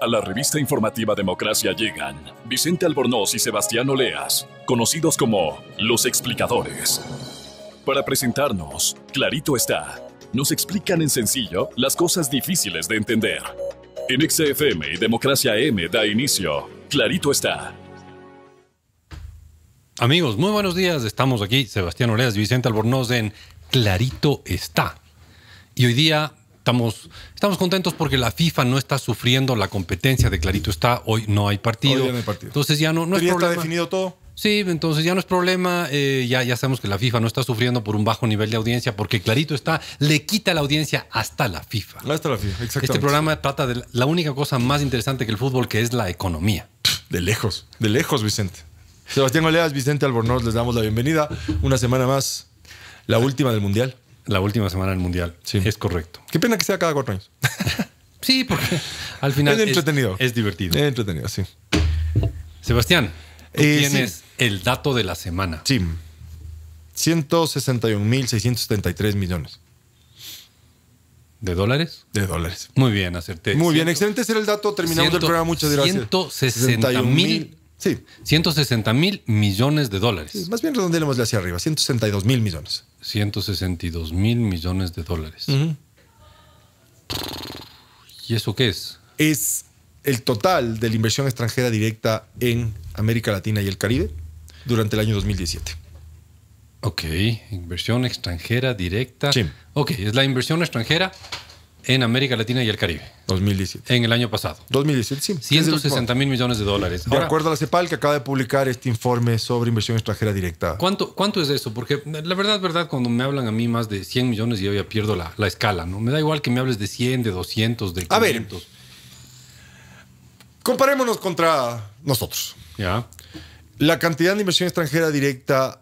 A la revista informativa Democracia llegan Vicente Albornoz y Sebastián Oleas, conocidos como Los Explicadores. Para presentarnos, clarito está, nos explican en sencillo las cosas difíciles de entender. En XFM y Democracia M da inicio, clarito está. Amigos, muy buenos días. Estamos aquí, Sebastián Oleas y Vicente Albornoz en Clarito está. Y hoy día estamos contentos porque la FIFA no está sufriendo la competencia de Clarito está. Hoy no hay partido. Hoy ya no hay partido. Entonces ya no es ¿Ya problema. está definido todo? Sí, entonces ya no es problema. Ya sabemos que la FIFA no está sufriendo por un bajo nivel de audiencia porque Clarito está, le quita la audiencia hasta la FIFA. Hasta la FIFA, exactamente. Este programa trata de la única cosa más interesante que el fútbol, que es la economía. De lejos, Vicente. Sebastián Oleas, Vicente Albornoz, les damos la bienvenida. Una semana más, la última del Mundial. La última semana del Mundial, Sí. Es correcto. Qué pena que sea cada 4 años. Sí, porque al final Es entretenido. Es divertido. Es entretenido, sí. Sebastián, tú tienes sí. el dato de la semana. Sí. 161.673 millones ¿De dólares? de dólares. Muy bien, acerté. Muy bien, excelente ser el dato. Terminamos el programa, muchas gracias. 160.000. Sí. 160.000 millones de dólares. Sí, más bien redondeémosle hacia arriba. 162.000 millones. 162.000 millones de dólares. ¿Y eso qué es? Es el total de la inversión extranjera directa en América Latina y el Caribe durante el año 2017. Ok, inversión extranjera directa. Sí. Ok, es la inversión extranjera en América Latina y el Caribe. 2017. En el año pasado. 2017, sí. 160.000 millones de dólares. De acuerdo a la CEPAL, que acaba de publicar este informe sobre inversión extranjera directa. ¿Cuánto es eso? Porque la verdad, cuando me hablan a mí más de 100 millones, yo ya pierdo la escala, ¿no? Me da igual que me hables de 100, de 200, de 500. A ver, comparémonos contra nosotros. ¿Ya? La cantidad de inversión extranjera directa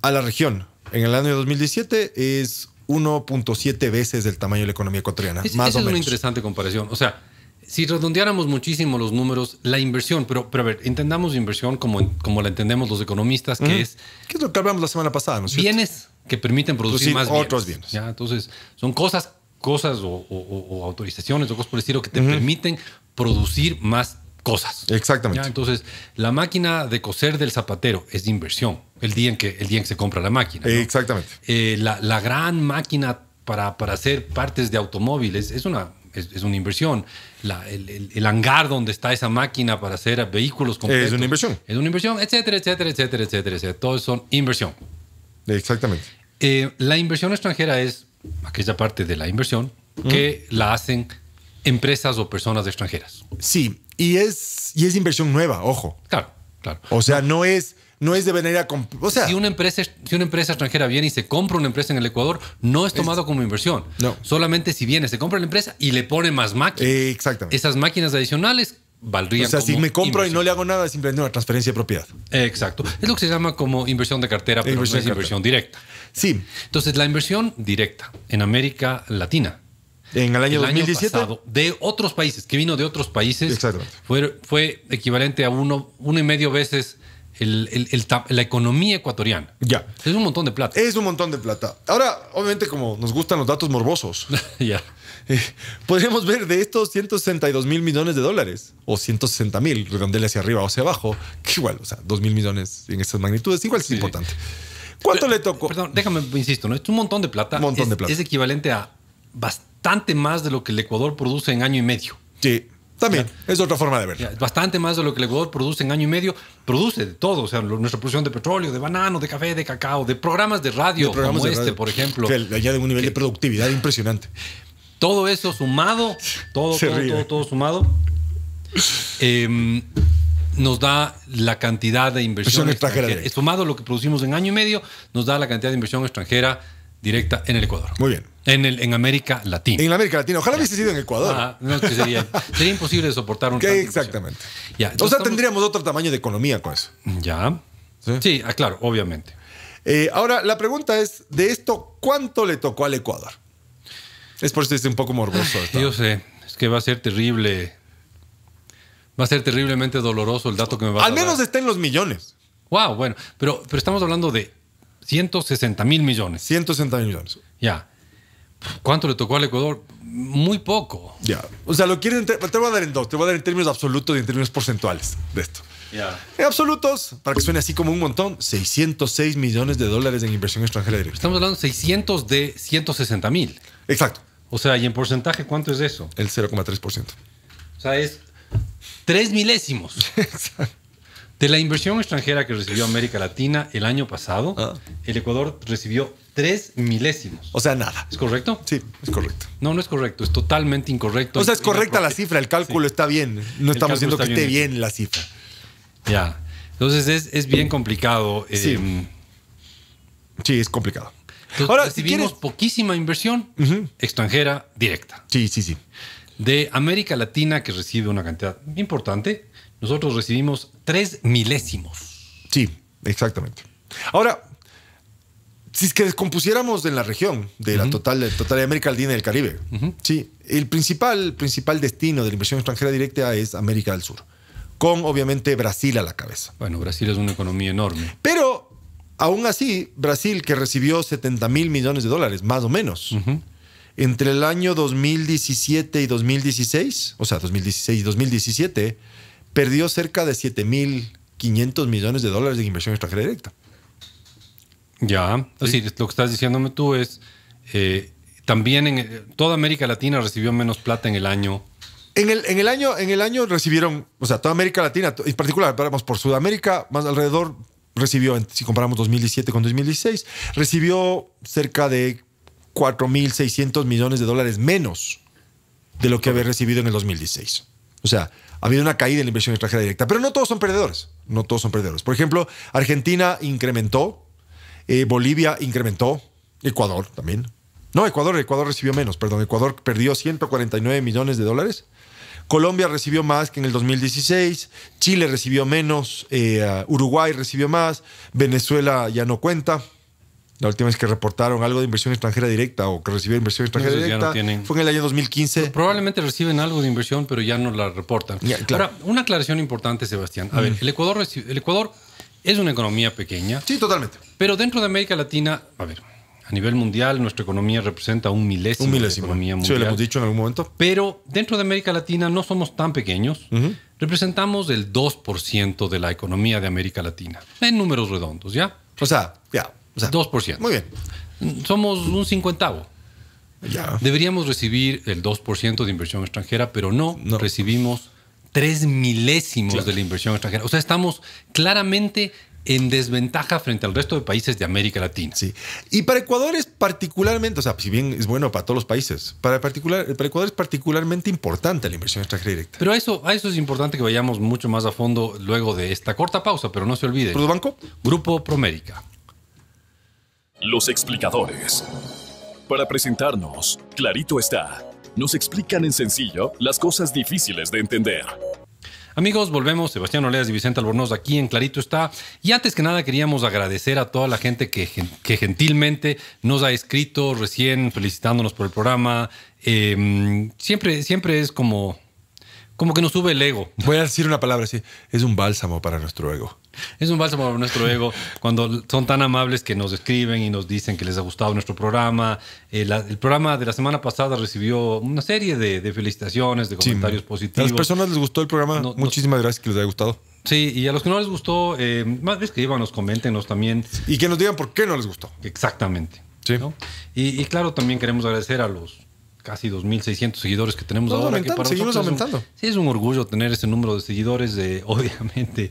a la región en el año 2017 es 1.7 veces del tamaño de la economía ecuatoriana. Más Esa o es una menos. interesante comparación. O sea, si redondeáramos muchísimo los números, la inversión, pero a ver, entendamos inversión como la entendemos los economistas, que es ¿Qué es lo que hablamos la semana pasada? ¿No es cierto? bienes que permiten producir más otros bienes. bienes. ¿Ya? Entonces, son cosas o autorizaciones o cosas por el estilo que te permiten producir más cosas. Exactamente. ¿Ya? Entonces, la máquina de coser del zapatero es de inversión, el día en que se compra la máquina, ¿no? Exactamente. La gran máquina para hacer partes de automóviles es una inversión. El hangar donde está esa máquina para hacer vehículos completos Es una inversión. Es una inversión, etcétera, etcétera, etcétera, etcétera, etcétera. Todos son inversión. Exactamente. La inversión extranjera es aquella parte de la inversión que la hacen empresas o personas extranjeras. Sí, y es inversión nueva, ojo. Claro. O sea, no es de manera... O sea, Si una empresa extranjera viene y se compra una empresa en el Ecuador, no es tomado como inversión. No. Solamente si viene, se compra la empresa y le pone más máquinas. exactamente. Esas máquinas adicionales valdrían O sea, como si me compro inversión. y no le hago nada, es simplemente una transferencia de propiedad. Exacto. Es lo que se llama como inversión de cartera, pero Inversión no es de inversión directa. Sí, Entonces, la inversión directa en América Latina en el año 2017... pasado, de otros países, que vino de otros países, Exactamente. fue equivalente a 1.5 veces la economía ecuatoriana. Ya. Es un montón de plata. Es un montón de plata. Ahora, obviamente, como nos gustan los datos morbosos, Ya. podríamos ver de estos 162.000 millones de dólares, o 160.000, redondele hacia arriba o hacia abajo, que igual, o sea, 2.000 millones en estas magnitudes, igual es Sí. importante. ¿Cuánto le tocó? Perdón, déjame, insisto, ¿no? Es un montón de plata. Un montón de plata. Es equivalente a bastante más de lo que el Ecuador produce en año y medio. Sí, también, es otra forma de verlo. Ya, es bastante más de lo que el Ecuador produce en año y medio. Produce de todo, o sea, nuestra producción de petróleo, de banano, de café, de cacao, de programas de radio, De programas como de radio, por ejemplo. que añade un nivel de productividad impresionante. Todo eso sumado, Se ríe. todo sumado, nos da la cantidad de inversión extranjera extranjera. directa. Sumado lo que producimos en año y medio, nos da la cantidad de inversión extranjera directa en el Ecuador. Muy bien. En América Latina. En América Latina. Ojalá hubiese sido en Ecuador. Ah, no, es que sería imposible de soportar un tanta inversión. Exactamente. Ya, O entonces sea, estamos- tendríamos otro tamaño de economía con eso. Ya. Sí, claro, obviamente. Ahora, la pregunta es, de esto, ¿cuánto le tocó al Ecuador? Es por eso es un poco morboso. Yo sé, es que va a ser terrible. Va a ser terriblemente doloroso el dato que me va a Al dar. menos está en los millones. Wow, bueno, pero estamos hablando de 160.000 millones. 160 millones. Ya. ¿Cuánto le tocó al Ecuador? muy poco. Ya. O sea, lo quieren. Te voy a dar en dos. Te voy a dar en términos absolutos y en términos porcentuales de esto. En absolutos, para que suene así como un montón, 606 millones de dólares en inversión extranjera directa. Estamos hablando de 600 de 160,000. Exacto. O sea, ¿y en porcentaje cuánto es eso? El 0,3%. O sea, es 3 milésimos. Exacto. De la inversión extranjera que recibió América Latina el año pasado, el Ecuador recibió 3 milésimos. O sea, nada. ¿Es correcto? Sí, es correcto. No, no es correcto. Es totalmente incorrecto. O sea, es correcta la cifra. El cálculo está bien. No estamos diciendo que esté bien la cifra. Ya. Entonces es bien complicado. Sí. Sí, es complicado. Entonces, ahora, recibimos poquísima inversión extranjera directa. Sí, sí, sí. De América Latina, que recibe una cantidad importante, nosotros recibimos 3 milésimos. Sí, exactamente. Ahora, si es que descompusiéramos en la región de la total de América Latina y el Caribe, sí, el principal destino de la inversión extranjera directa es América del Sur, con obviamente Brasil a la cabeza. Bueno, Brasil es una economía enorme. Pero aún así, Brasil, que recibió 70,000 millones de dólares, más o menos, entre el año 2017 y 2016, o sea, 2016 y 2017, perdió cerca de 7,500 millones de dólares de inversión extranjera directa. Ya, es decir, lo que estás diciéndome tú es, también en toda América Latina recibió menos plata en el año. En el año recibieron, o sea, toda América Latina, en particular, vamos por Sudamérica, más alrededor recibió, si comparamos 2017 con 2016, recibió cerca de 4,600 millones de dólares menos de lo que había recibido en el 2016. O sea, ha habido una caída en la inversión extranjera directa, pero no todos son perdedores. No todos son perdedores. Por ejemplo, Argentina incrementó, Bolivia incrementó, Ecuador también. No, Ecuador recibió menos, perdón. Ecuador perdió 149 millones de dólares. Colombia recibió más que en el 2016. Chile recibió menos. Uruguay recibió más. Venezuela ya no cuenta. La última vez que reportaron algo de inversión extranjera directa o que recibió inversión extranjera directa fue en el año 2015. Probablemente reciben algo de inversión, pero ya no la reportan. Ya, claro. Ahora, una aclaración importante, Sebastián. A ver, el Ecuador es una economía pequeña. Sí, totalmente. Pero dentro de América Latina, a ver, a nivel mundial, nuestra economía representa un milésimo de la economía mundial. Sí, lo hemos dicho en algún momento. Pero dentro de América Latina no somos tan pequeños. Representamos el 2% de la economía de América Latina. En números redondos, ¿ya? O sea, ya. O sea, 2%. Muy bien. Somos un 50avo. Ya. Deberíamos recibir el 2% de inversión extranjera, pero no. Recibimos 3 milésimos de la inversión extranjera. O sea, estamos claramente en desventaja frente al resto de países de América Latina. Sí. Y para Ecuador es particularmente, o sea, si bien es bueno para todos los países, para Ecuador es particularmente importante la inversión extranjera directa. Pero a eso es importante que vayamos mucho más a fondo luego de esta corta pausa, pero no se olviden. ¿Produbanco? Grupo Promérica. Los explicadores. Para presentarnos, clarito está. Nos explican en sencillo las cosas difíciles de entender. Amigos, volvemos. Sebastián Oleas y Vicente Albornoz aquí en Clarito está. Y antes que nada queríamos agradecer a toda la gente que gentilmente nos ha escrito recién felicitándonos por el programa. Siempre es como que nos sube el ego. Voy a decir una palabra así. Es un bálsamo para nuestro ego. Es un bálsamo para nuestro ego cuando son tan amables que nos escriben y nos dicen que les ha gustado nuestro programa. El programa de la semana pasada recibió una serie de felicitaciones, de comentarios positivos. A las personas les gustó el programa. Muchísimas gracias que les haya gustado. Sí, y a los que no les gustó, más que escriban, coméntenos también. Y que nos digan por qué no les gustó. Exactamente. Sí. ¿No? Y claro, también queremos agradecer a los casi 2,600 seguidores que tenemos ahora. Que para seguimos aumentando. Sí, es un orgullo tener ese número de seguidores. Obviamente,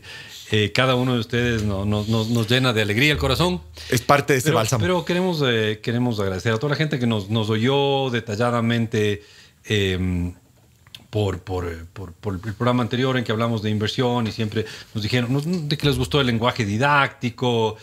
cada uno de ustedes nos llena de alegría el corazón. Es parte de ese bálsamo. Pero queremos agradecer a toda la gente que nos oyó detalladamente por el programa anterior en que hablamos de inversión y siempre nos dijeron de que les gustó el lenguaje didáctico,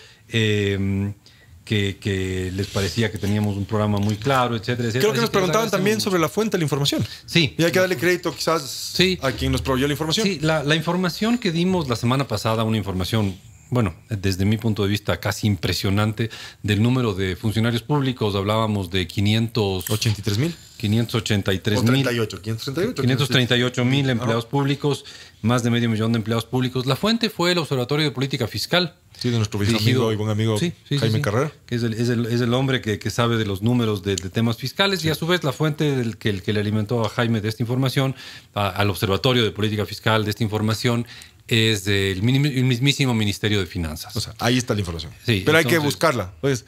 que les parecía que teníamos un programa muy claro, etcétera, etcétera. Creo que nos preguntaban también sobre la fuente de la información. Sí. Y hay que darle crédito quizás a quien nos proveyó la información. Sí, la información que dimos la semana pasada, una información, bueno, desde mi punto de vista casi impresionante del número de funcionarios públicos. Hablábamos de 83,000. 583 O mil. 38, 538. 538 mil empleados públicos, más de 500,000 de empleados públicos. La fuente fue el Observatorio de Política Fiscal. Sí, de nuestro amigo y buen amigo Jaime Carrera. Que es el hombre que sabe de los números de temas fiscales, y a su vez la fuente que le alimentó a Jaime de esta información, al Observatorio de Política Fiscal de esta información, es el mismísimo Ministerio de Finanzas. O sea, ahí está la información. Sí, pero hay que buscarla. Pues,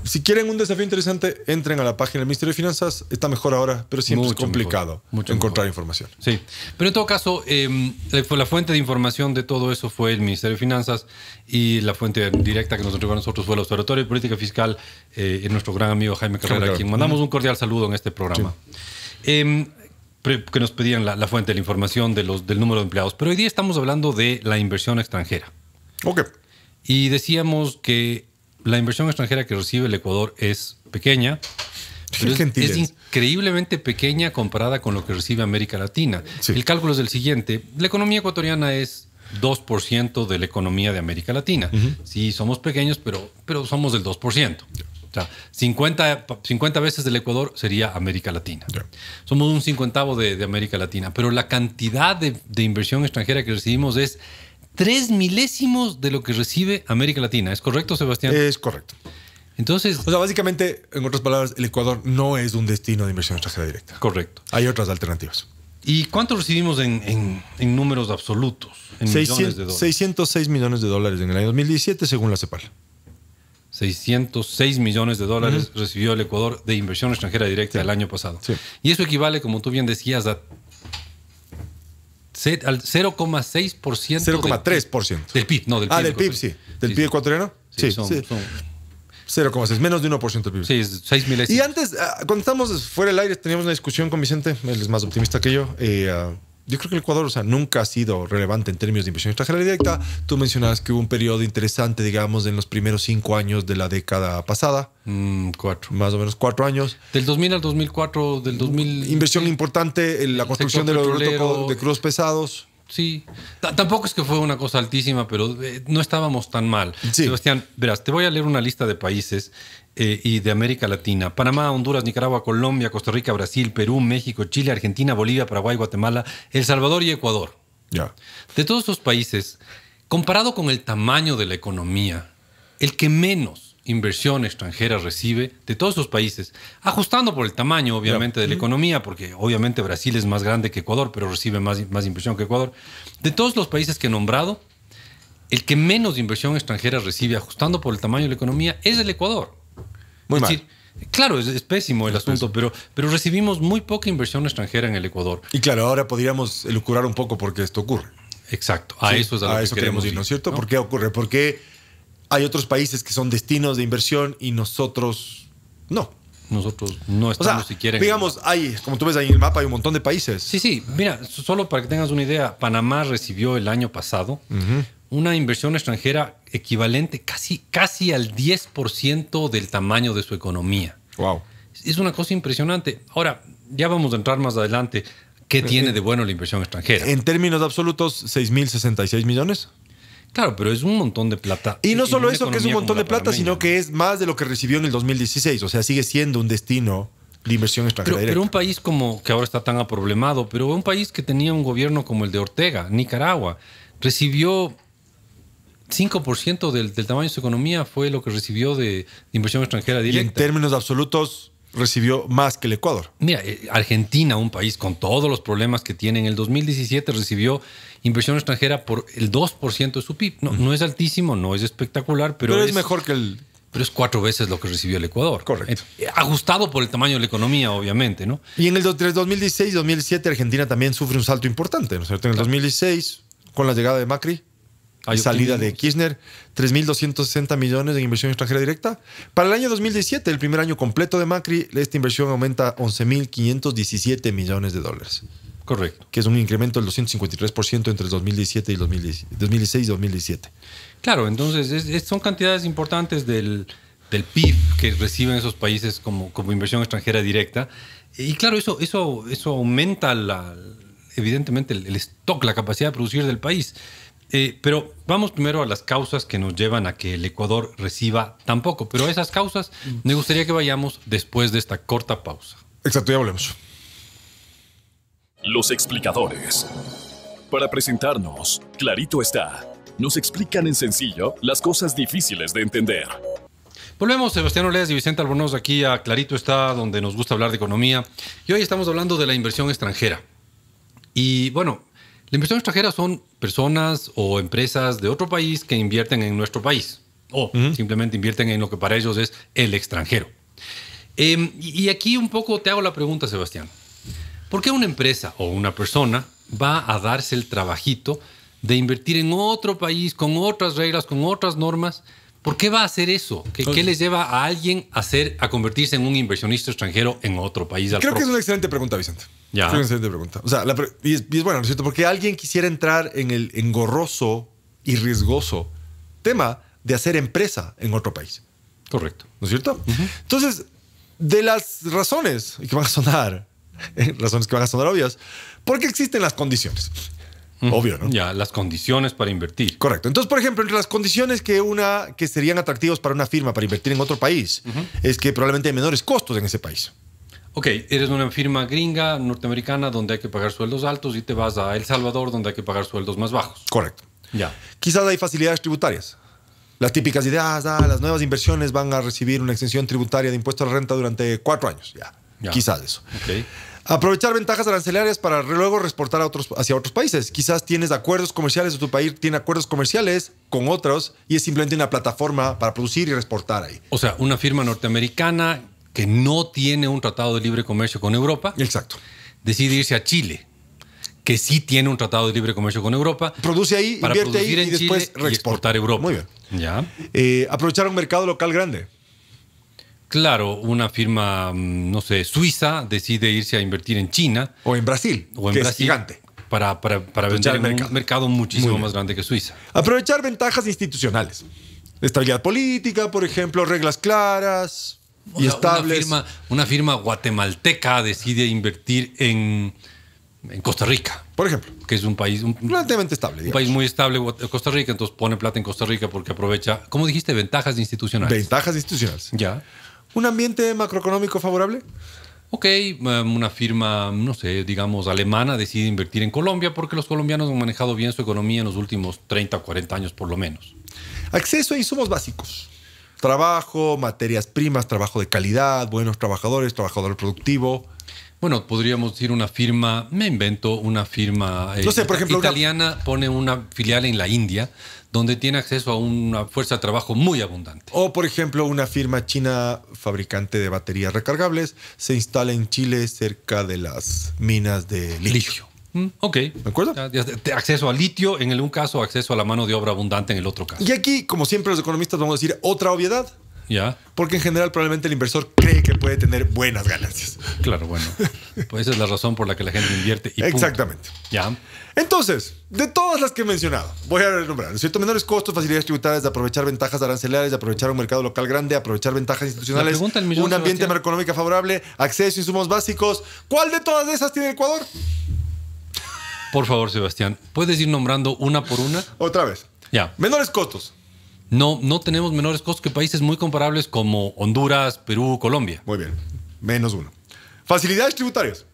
si quieren un desafío interesante, entren a la página del Ministerio de Finanzas. Está mejor ahora, pero siempre es complicado encontrar información. Sí, pero en todo caso, la fuente de información de todo eso fue el Ministerio de Finanzas, y la fuente directa que nos entregó a nosotros fue el Observatorio de Política Fiscal, nuestro gran amigo Jaime Carrera, a quien mandamos un cordial saludo en este programa. Sí. Que nos pedían la fuente de la información del número de empleados. Pero hoy día estamos hablando de la inversión extranjera. Ok. Y decíamos que la inversión extranjera que recibe el Ecuador es pequeña, pero es increíblemente pequeña comparada con lo que recibe América Latina. Sí. El cálculo es el siguiente. La economía ecuatoriana es 2% de la economía de América Latina. Sí, somos pequeños, pero somos del 2%. O sea, 50 veces del Ecuador sería América Latina. Yeah. Somos un 50avo de América Latina, pero la cantidad de inversión extranjera que recibimos es 3 milésimos de lo que recibe América Latina. ¿Es correcto, Sebastián? Es correcto. Entonces, o sea, básicamente, en otras palabras, el Ecuador no es un destino de inversión extranjera directa. Correcto. Hay otras alternativas. ¿Y cuánto recibimos en números absolutos? En millones de dólares. 606 millones de dólares en el año 2017, según la CEPAL. 606 millones de dólares recibió el Ecuador de inversión extranjera directa el año pasado. Sí. Y eso equivale, como tú bien decías, al 0,6%. 0,3%. Del PIB, no, del PIB. Del PIB, sí. ¿Del PIB ecuatoriano? Sí. 0,6, menos de 1% del PIB. Sí, 6 milésimos. Y antes, cuando estábamos fuera del aire, teníamos una discusión con Vicente, él es más optimista que yo. Yo creo que el Ecuador, nunca ha sido relevante en términos de inversión extranjera directa. Tú mencionabas que hubo un periodo interesante, digamos, en los primeros 5 años de la década pasada. 4. Más o menos 4 años. Del 2000 al 2004, del 2000... Inversión importante en la construcción del oleoducto de crudos pesados. Sí. Tampoco es que fue una cosa altísima, pero no estábamos tan mal. Sí. Sebastián, verás, te voy a leer una lista de países y de América Latina: Panamá, Honduras, Nicaragua, Colombia, Costa Rica, Brasil, Perú, México, Chile, Argentina, Bolivia, Paraguay, Guatemala, El Salvador y Ecuador. Ya. De todos estos países, comparado con el tamaño de la economía, el que menos inversión extranjera recibe de todos esos países, ajustando por el tamaño, obviamente, de la economía, porque obviamente Brasil es más grande que Ecuador, pero recibe más inversión que Ecuador. De todos los países que he nombrado, el que menos inversión extranjera recibe, ajustando por el tamaño de la economía, es el Ecuador. Muy mal. Claro, es pésimo el asunto, pero recibimos muy poca inversión extranjera en el Ecuador. Y claro, ahora podríamos elucubrar un poco por qué esto ocurre. Exacto. Eso es a lo que queremos ir, ¿no es cierto? ¿No? ¿Por qué ocurre? Porque hay otros países que son destinos de inversión y nosotros no. Nosotros no estamos siquiera digamos, como tú ves ahí en el mapa, hay un montón de países. Sí. Mira, solo para que tengas una idea, Panamá recibió el año pasado una inversión extranjera equivalente casi al 10% del tamaño de su economía. Wow. Es una cosa impresionante. Ahora, ya vamos a entrar más adelante. ¿Qué tiene de bueno la inversión extranjera? En términos absolutos, 6.066 millones. Claro, pero es un montón de plata. Y no solo eso, que es un montón de plata, sino que es más de lo que recibió en el 2016. O sea, sigue siendo un destino de inversión extranjera directa. Pero un país como que ahora está tan aproblemado, pero un país que tenía un gobierno como el de Ortega, Nicaragua, recibió 5% del tamaño de su economía, fue lo que recibió de inversión extranjera directa. Y en términos absolutos recibió más que el Ecuador. Mira, Argentina, un país con todos los problemas que tiene, en el 2017 recibió inversión extranjera por el 2% de su PIB. No es altísimo, no es espectacular, pero es mejor que el... Pero es 4 veces lo que recibió el Ecuador. Correcto. Ajustado por el tamaño de la economía, obviamente, ¿no? Y en el 2016 y 2017 Argentina también sufre un salto importante, ¿no es cierto? En el 2016, con la llegada de Macri, salida de Kirchner, 3.260 millones de inversión extranjera directa. Para el año 2017, el primer año completo de Macri, esta inversión aumenta a 11.517 millones de dólares. Correcto. Que es un incremento del 253% entre el 2017 y 2016 y 2017. Claro, entonces son cantidades importantes del PIB que reciben esos países como inversión extranjera directa. Y claro, eso aumenta evidentemente el stock, la capacidad de producir del país. Pero vamos primero a las causas que nos llevan a que el Ecuador reciba tan poco. Pero a esas causas me gustaría que vayamos después de esta corta pausa. Exacto, ya volvemos. Los explicadores. Para presentarnos, clarito está. Nos explican en sencillo las cosas difíciles de entender. Volvemos, Sebastián Oleas y Vicente Albornoz, aquí a Clarito está, donde nos gusta hablar de economía. Y hoy estamos hablando de la inversión extranjera. Y bueno, la inversión extranjera son personas o empresas de otro país que invierten en nuestro país. O simplemente invierten en lo que para ellos es el extranjero. Y aquí un poco te hago la pregunta, Sebastián. ¿Por qué una empresa o una persona va a darse el trabajito de invertir en otro país con otras reglas, con otras normas? ¿Por qué va a hacer eso? ¿Qué les lleva a alguien a convertirse en un inversionista extranjero en otro país? Creo que es una excelente pregunta, Vicente. Ya. Creo que es una excelente pregunta. O sea, y es bueno, ¿no es cierto? Porque alguien quisiera entrar en el engorroso y riesgoso tema de hacer empresa en otro país. Correcto. ¿No es cierto? Entonces, de las razones que van a sonar, razones que van a sonar obvias, porque existen las condiciones. Obvio, ¿no? Ya, las condiciones para invertir. Correcto. Entonces, por ejemplo, entre las condiciones que serían atractivas para una firma para invertir en otro país, es que probablemente hay menores costos en ese país. Ok, eres una firma gringa, norteamericana, donde hay que pagar sueldos altos y te vas a El Salvador, donde hay que pagar sueldos más bajos. Correcto. Ya. Quizás hay facilidades tributarias. Las típicas ideas, las nuevas inversiones van a recibir una exención tributaria de impuesto a la renta durante 4 años. Ya. Quizás eso. Ok. Aprovechar ventajas arancelarias para luego exportar hacia otros países. Quizás tienes acuerdos comerciales o tu país tiene acuerdos comerciales con otros y es simplemente una plataforma para producir y exportar ahí. O sea, una firma norteamericana que no tiene un tratado de libre comercio con Europa. Exacto. Decide irse a Chile, que sí tiene un tratado de libre comercio con Europa. Produce ahí, para invierte ahí en y después Chile y exportar a Europa. Muy bien. Ya. Aprovechar un mercado local grande. Claro, una firma, no sé, suiza decide irse a invertir en China. O en Brasil, que es gigante. Para vender en un mercado muchísimo más grande que Suiza. Aprovechar ventajas institucionales. Estabilidad política, por ejemplo, reglas claras y estables. Una firma guatemalteca decide invertir en Costa Rica. Por ejemplo. Que es un país... relativamente estable. Un país muy estable, Costa Rica, entonces pone plata en Costa Rica porque aprovecha, ¿cómo dijiste? Ventajas institucionales. Ventajas institucionales. Ya. ¿Un ambiente macroeconómico favorable? Ok, una firma, no sé, digamos alemana decide invertir en Colombia porque los colombianos han manejado bien su economía en los últimos 30 o 40 años por lo menos. Acceso a insumos básicos. Trabajo, materias primas, trabajo de calidad, buenos trabajadores, trabajador productivo. Bueno, podríamos decir una firma, me invento una firma no sé, por ejemplo, italiana, pone una filial en la India donde tiene acceso a una fuerza de trabajo muy abundante. O, por ejemplo, una firma china fabricante de baterías recargables se instala en Chile cerca de las minas de litio. Ok. ¿De acuerdo? Acceso a litio en un caso, acceso a la mano de obra abundante en el otro caso. Y aquí, como siempre los economistas vamos a decir otra obviedad. Ya. Porque en general probablemente el inversor cree que puede tener buenas ganancias. Claro, bueno. Pues esa es la razón por la que la gente invierte. Y exactamente. Ya. Entonces, de todas las que he mencionado, voy a nombrar, ¿no es cierto? Menores costos, facilidades tributarias, de aprovechar ventajas arancelarias, de aprovechar un mercado local grande, aprovechar ventajas institucionales, un ambiente macroeconómico favorable, acceso a insumos básicos. ¿Cuál de todas esas tiene Ecuador? Por favor, Sebastián, ¿puedes ir nombrando una por una? Otra vez. Ya. Menores costos. No tenemos menores costos que países muy comparables como Honduras, Perú, Colombia. Muy bien. -1. Facilidades tributarias.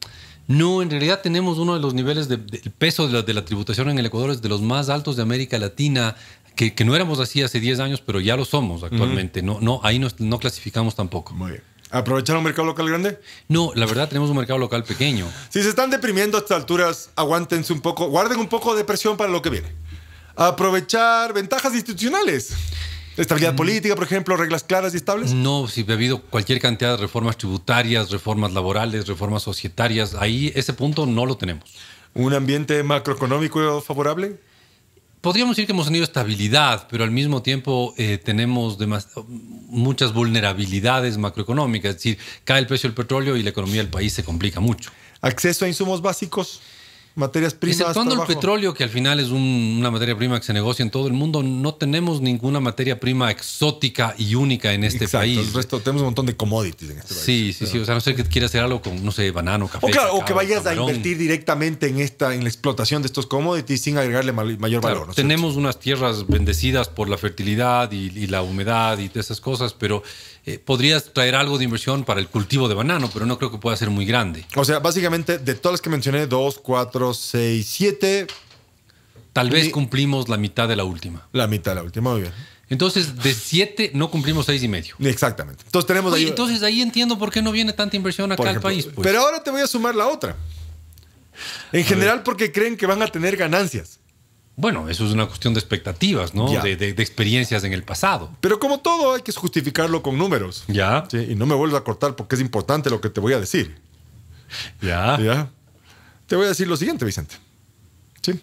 No, en realidad tenemos uno de los niveles del peso de la tributación en el Ecuador es de los más altos de América Latina, que no éramos así hace 10 años, pero ya lo somos actualmente. Ahí no clasificamos tampoco. Muy bien. ¿Aprovechar un mercado local grande? No, la verdad tenemos un mercado local pequeño. Si se están deprimiendo a estas alturas, aguántense un poco, guarden un poco de presión para lo que viene. Aprovechar ventajas institucionales. Estabilidad política, por ejemplo, reglas claras y estables. No, si ha habido cualquier cantidad de reformas tributarias, reformas laborales, reformas societarias, ahí ese punto no lo tenemos. ¿Un ambiente macroeconómico favorable? Podríamos decir que hemos tenido estabilidad, pero al mismo tiempo tenemos muchas vulnerabilidades macroeconómicas. Es decir, cae el precio del petróleo y la economía del país se complica mucho. ¿Acceso a insumos básicos? materias primas. Exceptuando trabajo. el petróleo, que al final es una materia prima que se negocia en todo el mundo, no tenemos ninguna materia prima exótica y única en este Exacto, país. el resto tenemos un montón de commodities en este país. Sí. O sea, no sé que quieras hacer algo con, no sé, banano, café. O claro, cacao, o que vayas camarón. a invertir directamente en la explotación de estos commodities sin agregarle mayor Claro, valor. ¿no es tenemos unas tierras bendecidas por la fertilidad y la humedad y todas esas cosas, pero podrías traer algo de inversión para el cultivo de banano, pero no creo que pueda ser muy grande. cierto? O sea, básicamente, de todas las que mencioné, 2, 4, 6, 7, Tal vez Ni- cumplimos la mitad de la última. la mitad de la última, muy bien. Entonces, de 7 no cumplimos 6,5. Exactamente. Entonces tenemos Oye, ahí. entonces ahí entiendo por qué no viene tanta inversión acá por al ejemplo. país. Pues. Pero ahora te voy a sumar la otra. En general, porque creen que van a tener ganancias. Bueno, eso es una cuestión de expectativas, ¿no? Ya. De experiencias en el pasado. Pero como todo, hay que justificarlo con números. Ya, ¿Sí? Y no me vuelvas a cortar porque es importante lo que te voy a decir. ya. ¿Ya? Te voy a decir lo siguiente, Vicente. ¿Sí?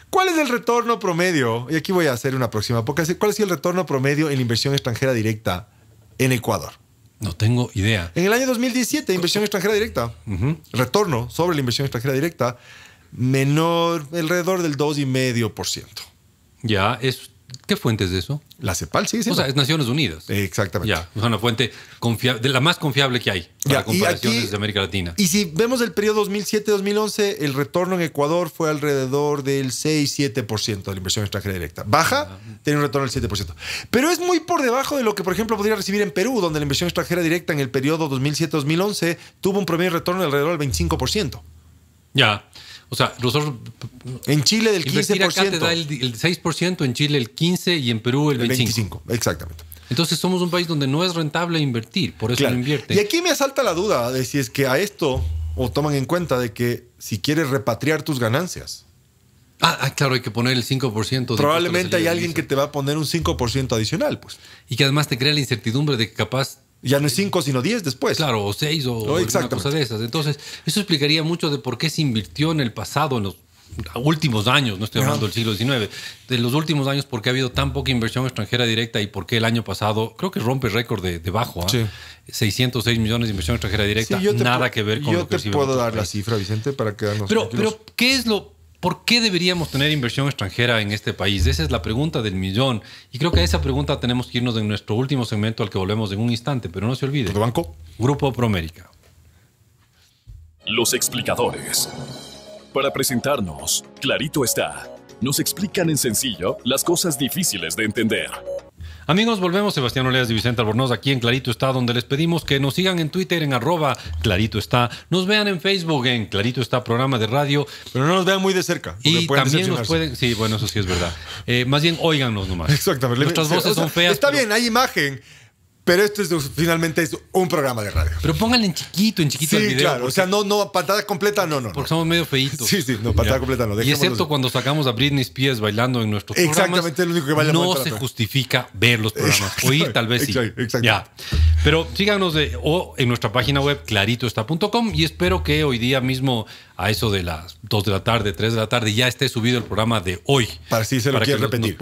¿Cuál es el retorno promedio? Y aquí voy a hacer una próxima. ¿Cuál ha sido el retorno promedio en la inversión extranjera directa en Ecuador? No tengo idea. En el año 2017, inversión extranjera directa, retorno sobre la inversión extranjera directa, menor, alrededor del 2,5%. Ya, ¿qué fuente es de eso? La CEPAL sigue O siendo. sea, es Naciones Unidas. Exactamente. Ya, es una fuente de la más confiable que hay para Ya, y comparaciones aquí- de América Latina. Y si vemos el periodo 2007-2011, el retorno en Ecuador fue alrededor del 6-7% de la inversión extranjera directa. Baja, tiene un retorno del 7%. Pero es muy por debajo de lo que, por ejemplo, podría recibir en Perú, donde la inversión extranjera directa en el periodo 2007-2011 tuvo un promedio de retorno de alrededor del 25%. Ya, o sea, nosotros En Chile del invertir 15%. acá te da el 6%, en Chile el 15% y en Perú el el 25%. 25%. Exactamente. Entonces somos un país donde no es rentable invertir, por eso Claro. no invierte. Y aquí me asalta la duda de si es que a esto, o toman en cuenta de que si quieres repatriar tus ganancias, Claro, hay que poner el 5%. De probablemente hay impuesto a la alguien que salida te va a poner un 5% adicional, pues. de divisa. Y que además te crea la incertidumbre de que capaz, Ya no es 5, sino 10 después. claro, o 6 o alguna exactamente. cosa de esas. Entonces, eso explicaría mucho de por qué se invirtió en el pasado, en los últimos años, no estoy hablando del siglo XIX, de los últimos años, por qué ha habido tan poca inversión extranjera directa y por qué el año pasado, creo que rompe récord de bajo, Sí. 606 millones de inversión extranjera directa, Sí, yo te nada pu- que ver con yo lo que te reciben puedo otros dar la países. cifra, Vicente, para quedarnos Pero, tranquilos. ¿por qué deberíamos tener inversión extranjera en este país? Esa es la pregunta del millón. Y creo que a esa pregunta tenemos que irnos en nuestro último segmento al que volvemos en un instante, pero no se olvide. ¿Tu banco? Grupo Promérica. Los explicadores. Para presentarnos, clarito está. Nos explican en sencillo las cosas difíciles de entender. Amigos, volvemos. Sebastián Oleas y Vicente Albornoz aquí en Clarito Está, donde les pedimos que nos sigan en Twitter en @Clarito Está, nos vean en Facebook en Clarito Está, programa de radio, Pero no nos vean muy de cerca. porque y pueden también nos decepcionarse. pueden... Sí, bueno, eso sí es verdad. Más bien, óiganos nomás. Exactamente. Nuestras O sea, voces son feas. Está pero- bien, hay imagen, pero esto finalmente es un programa de radio. Pero pónganle en chiquito el Sí, video. claro. Porque, O sea, no, pantalla completa, no. porque somos medio feitos. Sí, no, pantalla Ya. completa no. Y dejémoslo excepto así. cuando sacamos a Britney Spears bailando en nuestros Exactamente, programas, es lo único que vale la no pena se para- justifica ver los programas. Exacto, Oír tal vez sí. exacto. Ya. Pero síganos o en nuestra página web claritoesta.com y espero que hoy día mismo a eso de las 2 de la tarde, 3 de la tarde ya esté subido el programa de hoy. Para si se lo quieren repetir.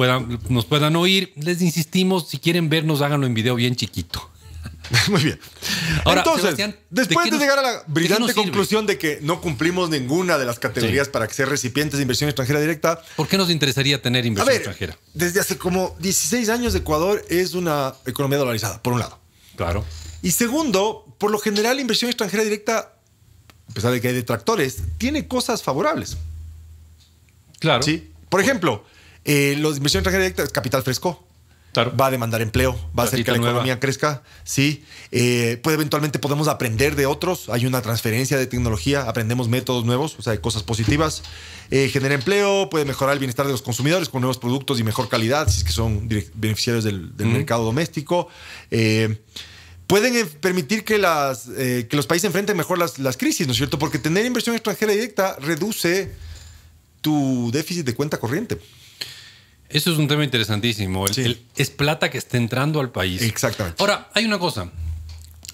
Nos puedan oír. Les insistimos, si quieren vernos, háganlo en video bien chiquito. Muy bien. Ahora, Entonces, Sebastián, después qué de nos- llegar a la de qué brillante nos sirve? conclusión de que no cumplimos ninguna de las categorías Sí. para ser recipientes de inversión extranjera directa, ¿Por qué nos interesaría tener a inversión ver, extranjera? desde hace como 16 años Ecuador es una economía dolarizada, por un lado. Claro. Y segundo, por lo general, la inversión extranjera directa, a pesar de que hay detractores, tiene cosas favorables. Claro. ¿Sí? Por ejemplo, la inversión extranjera directa es capital fresco. Claro. Va a demandar empleo, va a hacer que Platita la nueva. economía crezca, sí. Eventualmente podemos aprender de otros, hay una transferencia de tecnología, aprendemos métodos nuevos, o sea, hay cosas positivas. Genera empleo, puede mejorar el bienestar de los consumidores con nuevos productos y mejor calidad, si es que son beneficiarios del mercado doméstico. Pueden permitir que los países enfrenten mejor las crisis, ¿no es cierto? Porque tener inversión extranjera directa reduce tu déficit de cuenta corriente. Eso es un tema interesantísimo. Sí. Es plata que está entrando al país. Exactamente. Ahora, hay una cosa.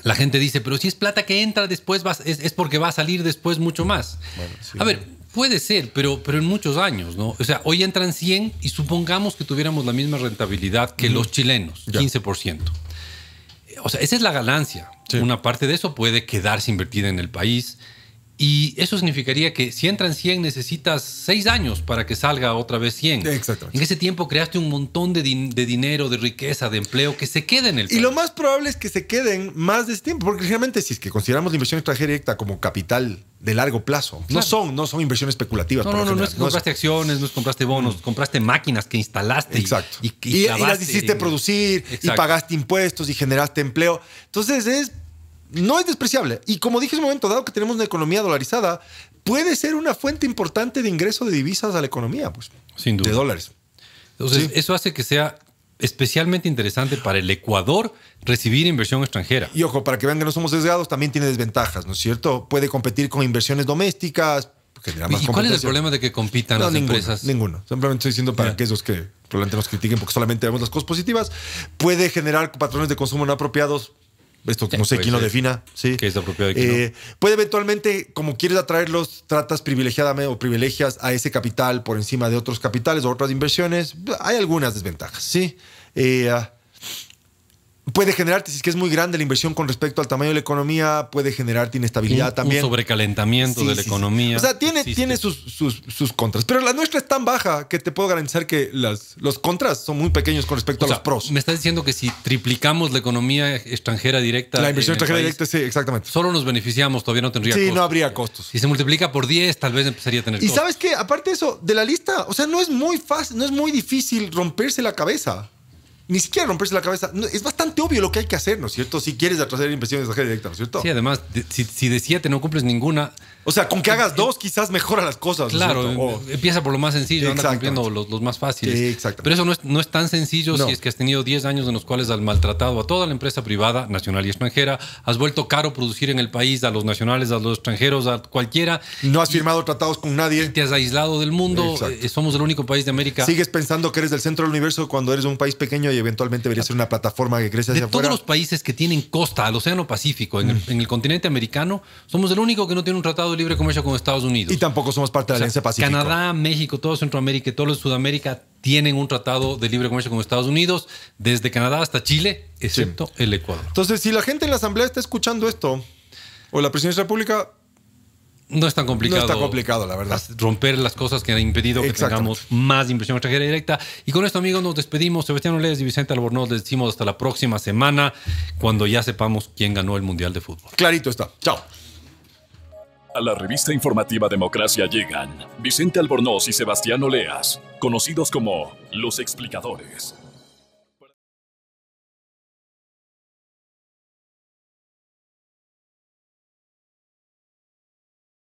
La gente dice, pero si es plata que entra después, es porque va a salir después mucho más. Bueno, sí. A ver, puede ser, pero en muchos años, ¿no? O sea, hoy entran 100 y supongamos que tuviéramos la misma rentabilidad que los chilenos, Ya. 15%. O sea, esa es la ganancia. Sí. Una parte de eso puede quedarse invertida en el país Y eso significaría que si entran 100 necesitas 6 años para que salga otra vez 100. Exactamente. En ese tiempo creaste un montón de dinero, de riqueza, de empleo que se queda en el país. Y lo más probable es que se queden más de ese tiempo, porque generalmente si es que consideramos la inversión extranjera directa como capital de largo plazo, Claro. no son inversiones especulativas. por lo No general. es que compraste acciones, no es que compraste bonos, compraste máquinas que instalaste. Exacto. Y Y las clavaste hiciste en- producir, y Exacto. pagaste impuestos y generaste empleo. Entonces no es despreciable. Y como dije en un momento dado que tenemos una economía dolarizada, puede ser una fuente importante de ingreso de divisas a la economía, pues. Sin duda. De dólares. Entonces, Sí. eso hace que sea especialmente interesante para el Ecuador recibir inversión extranjera. Y ojo, para que vean que no somos sesgados, también tiene desventajas, ¿no es cierto? Puede competir con inversiones domésticas, genera más ¿Y cuál es el competencia. problema de que compitan No, las ninguno, empresas? ninguno. Simplemente estoy diciendo para Ya. aquellos que probablemente nos critiquen porque solamente vemos las cosas positivas. Puede generar patrones de consumo no apropiados. Esto Sí, no sé puede quién lo ser. defina. ¿Sí? ¿Qué es apropiado y qué Puede eventualmente, como quieres atraerlos, tratas privilegiadamente o privilegias a ese capital por encima de otros capitales o otras inversiones. Hay algunas desventajas. Sí. Puede generarte, si es que es muy grande la inversión con respecto al tamaño de la economía, puede generarte inestabilidad Un también. sobrecalentamiento Sí, de la sí, sí. economía. O sea, tiene existe. sus contras. Pero la nuestra es tan baja que te puedo garantizar que los contras son muy pequeños con respecto O a sea, los pros. me estás diciendo que si triplicamos la economía extranjera directa. La inversión en el extranjera país, directa, sí, exactamente. Solo nos beneficiamos, todavía no tendría Sí, costos. no habría costos. Si se multiplica por 10, tal vez empezaría a tener Y costos. sabes qué, aparte de eso, de la lista, o sea, no es muy fácil, no es muy difícil romperse la cabeza. Ni siquiera romperse la cabeza. No, es bastante obvio lo que hay que hacer, ¿no es cierto? Si quieres atraer inversión extranjera directa, ¿no es cierto? Sí, además, si de 7 no cumples ninguna, O sea, con que hagas dos quizás mejora las cosas. ¿no es claro, cierto? O- empieza por lo más sencillo, anda Exactamente. cumpliendo los más fáciles. Sí, exactamente. Pero eso no es tan sencillo No. si es que has tenido 10 años en los cuales has maltratado a toda la empresa privada, nacional y extranjera, has vuelto caro producir en el país, a los nacionales, a los extranjeros, a cualquiera, no has firmado tratados con nadie. te has aislado del mundo, Exacto. somos el único país de América. Sigues pensando que eres del centro del universo cuando eres un país pequeño y eventualmente debería ser una plataforma que crece De hacia todos afuera. los países que tienen costa al Océano Pacífico, en el continente americano, somos el único que no tiene un tratado de libre comercio con Estados Unidos. Y tampoco somos parte de la O sea, Alianza Pacífica. Canadá, México, todo Centroamérica y todo lo de Sudamérica tienen un tratado de libre comercio con Estados Unidos, desde Canadá hasta Chile, excepto el Ecuador. Entonces, si la gente en la asamblea está escuchando esto, o la presidencia de la República, No es tan no complicado. está complicado, la verdad. Romper las cosas que han impedido que Exactamente. tengamos más inversión extranjera directa. Y con esto, amigos, nos despedimos. Sebastián Oleas y Vicente Albornoz les decimos hasta la próxima semana, cuando ya sepamos quién ganó el Mundial de Fútbol. Clarito está. Chao. A la revista informativa Democracia llegan Vicente Albornoz y Sebastián Oleas, conocidos como Los Explicadores.